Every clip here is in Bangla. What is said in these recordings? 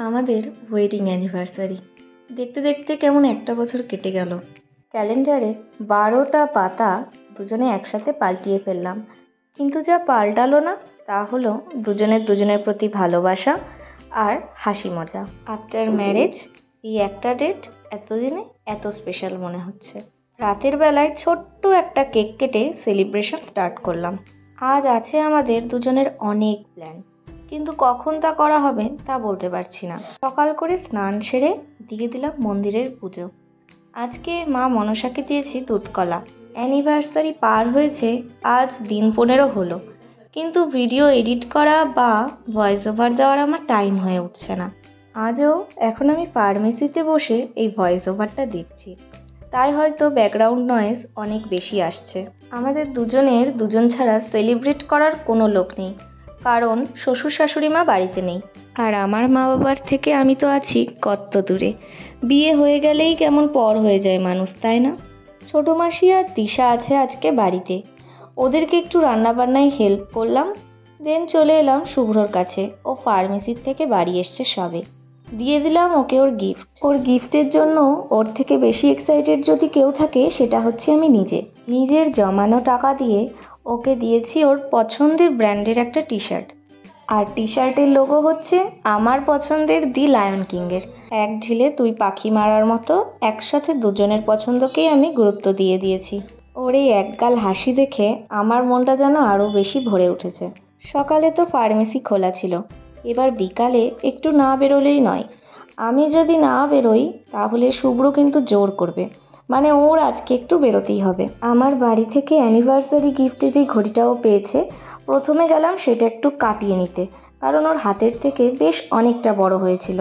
আমাদের ওয়েডিং অ্যানিভার্সারি দেখতে দেখতে কেমন একটা বছর কেটে গেল। ক্যালেন্ডারের 12টা পাতা দুজনে একসাথে পাল্টিয়ে ফেললাম, কিন্তু যা পাল্টালো না তা হলো দুজনের প্রতি ভালোবাসা আর হাসি মজা। আফটার ম্যারেজ এই একটা ডেট এতদিনে এত স্পেশাল মনে হচ্ছে। রাতের বেলায় ছোট্ট একটা কেক কেটে সেলিব্রেশন স্টার্ট করলাম। আজ আছে আমাদের দুজনের অনেক প্ল্যান, কিন্তু কখন তা করা হবে তা বলতে পারছি না। সকাল করে স্নান সেরে দিয়ে দিলাম মন্দিরের পুজো। আজকে মা মনসাকে দিয়েছি দুধকলা। অ্যানিভার্সারি পার হয়েছে আজ দিন 15 হলো, কিন্তু ভিডিও এডিট করা বা ভয়েস ওভার দেওয়ার আমার টাইম হয়ে উঠছে না। আজও এখন আমি ফার্মেসিতে বসে এই ভয়েস ওভারটা দিচ্ছি, তাই হয়তো ব্যাকগ্রাউন্ড নয়েজ অনেক বেশি আসছে। আমাদের দুজন ছাড়া সেলিব্রেট করার কোনো লোক নেই, কারণ শ্বশুর শাশুড়ি মা বাড়িতে নেই, আর আমার মা বাবার থেকে আমি তো আছি কত দূরে। বিয়ে হয়ে গেলেই কেমন পর হয়ে যায় মানুষ, তাই না? ছোটো মাসি আর দিশা আছে আজকে বাড়িতে, ওদেরকে একটু রান্নাবান্নায় হেল্প করলাম। দেন চলে এলাম শুভ্রর কাছে। ও ফার্মেসির থেকে বাড়ি এসছে সবে। দিয়ে দিলাম ওকে ওর গিফট। ওর গিফটের জন্য ওর থেকে বেশি এক্সাইটেড যদি কেউ থাকে সেটা হচ্ছে আমি নিজের জমানো টাকা দিয়ে ওকে দিয়েছি ওর পছন্দের ব্র্যান্ডের একটা টি শার্ট। আর টি শার্টের লোগো হচ্ছে আমার পছন্দের দি লায়ন কিংয়ের। এক ঢিলে দুই পাখি মারার মতো একসাথে দুজনের পছন্দকেই আমি গুরুত্ব দিয়ে দিয়েছি। ওর এই একগাল হাসি দেখে আমার মনটা যেন আরও বেশি ভরে উঠেছে। সকালে তো ফার্মেসি খোলা ছিল, এবার বিকালে একটু না বেরোলেই নয়। আমি যদি না বেরোই তাহলে শুভ্র কিন্তু জোর করবে, মানে ওর আজকে একটু বেরোতেই হবে। আমার বাড়ি থেকে অ্যানিভার্সারি গিফটে যে ঘড়িটাও পেয়েছে, প্রথমে গেলাম সেটা একটু কাটিয়ে নিতে, কারণ ওর হাতের থেকে বেশ অনেকটা বড় হয়েছিল।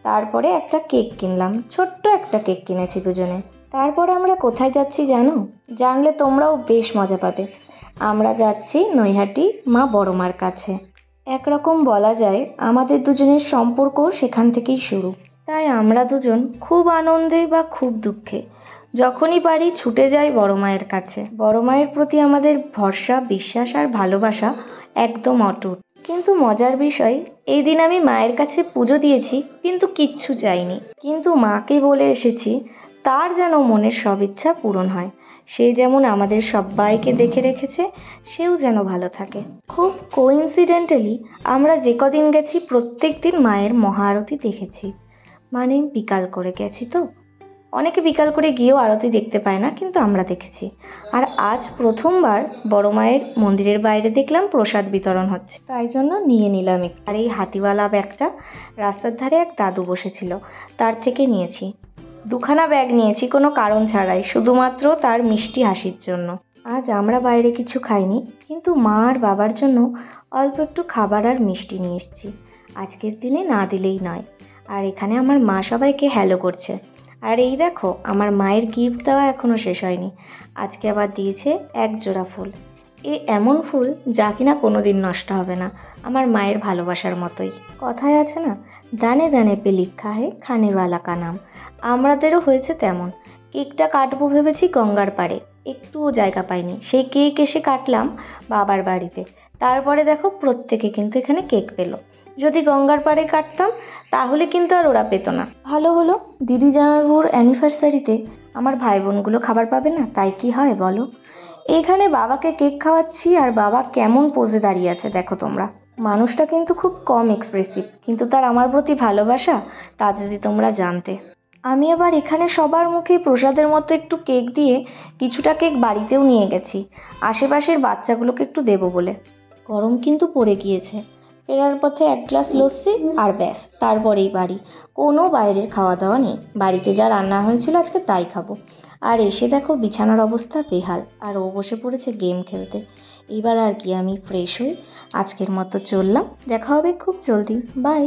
তারপরে একটা কেক কিনলাম, ছোট্ট একটা কেক কিনেছি দুজনে। তারপর আমরা কোথায় যাচ্ছি জানো? জানলে তোমরাও বেশ মজা পাবে। আমরা যাচ্ছি নৈহাটি মা বড় মার কাছে। একরকম বলা যায় আমাদের দুজনের সম্পর্ক সেখান থেকেই শুরু। তাই আমরা দুজন খুব আনন্দে বা খুব দুঃখে যখনই পারি ছুটে যাই বড় মায়ের কাছে। বড় মায়ের প্রতি আমাদের ভরসা, বিশ্বাস আর ভালোবাসা একদম অটুট। কিন্তু মজার বিষয়, এই দিন আমি মায়ের কাছে পুজো দিয়েছি কিন্তু কিচ্ছু চাইনি, কিন্তু মাকে বলে এসেছি তার যেন মনের সব ইচ্ছা পূরণ হয়। সে যেমন আমাদের সবাইকে দেখে রেখেছে, সেও যেন ভালো থাকে। খুব কোইন্সিডেন্টালি আমরা যে কদিন গেছি প্রত্যেক দিন মায়ের মহাআরতি দেখেছি। মানে বিকাল করে গেছি তো, অনেকে বিকাল করে গিয়েও আরতি দেখতে পায় না, কিন্তু আমরা দেখেছি। আর আজ প্রথমবার বড় মায়ের মন্দিরের বাইরে দেখলাম প্রসাদ বিতরণ হচ্ছে, তাই জন্য নিয়ে নিলাম। আর এই হাতিওয়ালা ব্যাগটা রাস্তার ধারে এক দাদু বসেছিল, তার থেকে নিয়েছি। দুখানা ব্যাগ নিয়েছি কোনো কারণ ছাড়াই, শুধুমাত্র তার মিষ্টি হাসির জন্য। আজ আমরা বাইরে কিছু খাইনি, কিন্তু মা আর বাবার জন্য অল্প একটু খাবার আর মিষ্টি নিয়ে এসেছি। আজকের দিনে না দিলেই নয়। আর এখানে আমার মা সবাইকে হ্যালো করছে। আর এই দেখো, আমার মায়ের গিফট দেওয়া এখনও শেষ হয়নি। আজকে আবার দিয়েছে এক জোড়া ফুল। এমন ফুল যা কিনা কোনো দিন নষ্ট হবে না, আমার মায়ের ভালোবাসার মতোই। কথায় আছে না, দানে দানে পে লিখা হে খানেওয়ালা কা নাম। আমাদেরও হয়েছে তেমন। কেকটা কাটবো ভেবেছি গঙ্গার পাড়ে, একটুও জায়গা পাইনি। সেই কেক এসে কাটলাম বাবার বাড়িতে। তারপরে দেখো প্রত্যেকে কিন্তু এখানে কেক পেলো। যদি গঙ্গার পাড়ে কাটতাম তাহলে কিন্তু আর ওরা পেতো না। ভালো হলো, দিদি জামাইবাবুর অ্যানিভার্সারিতে আমার ভাই বোনগুলো খাবার পাবে না, তাই কি হয় বলো? এইখানে বাবাকে কেক খাওয়াচ্ছি আর বাবা কেমন পোজে দাঁড়িয়ে আছে দেখো তোমরা। মানুষটা কিন্তু খুব কম এক্সপ্রেসিভ, কিন্তু তার আমার প্রতি ভালোবাসা তা যদি তোমরা জানতে। আমি আবার এখানে সবার মুখে প্রসাদের মতো একটু কেক দিয়ে কিছুটা কেক বাড়িতেও নিয়ে গেছি, আশেপাশের বাচ্চাগুলোকে একটু দেবো বলে। গরম কিন্তু পড়ে গিয়েছে। ফেরার পথে এক গ্লাস লস্যি আর ব্যাস, তারপরেই বাড়ি। কোনো বাইরের খাওয়া দাওয়া নেই, বাড়িতে যা রান্না হয়েছিল আজকে তাই খাবো। আর এসে দেখো বিছানার অবস্থা বেহাল, আর ও বসে পড়েছে গেম খেলতে। এবার আর কি, আমি ফ্রেশ হই। আজকের মতো চললাম, দেখা হবে খুব জলদি। বাই।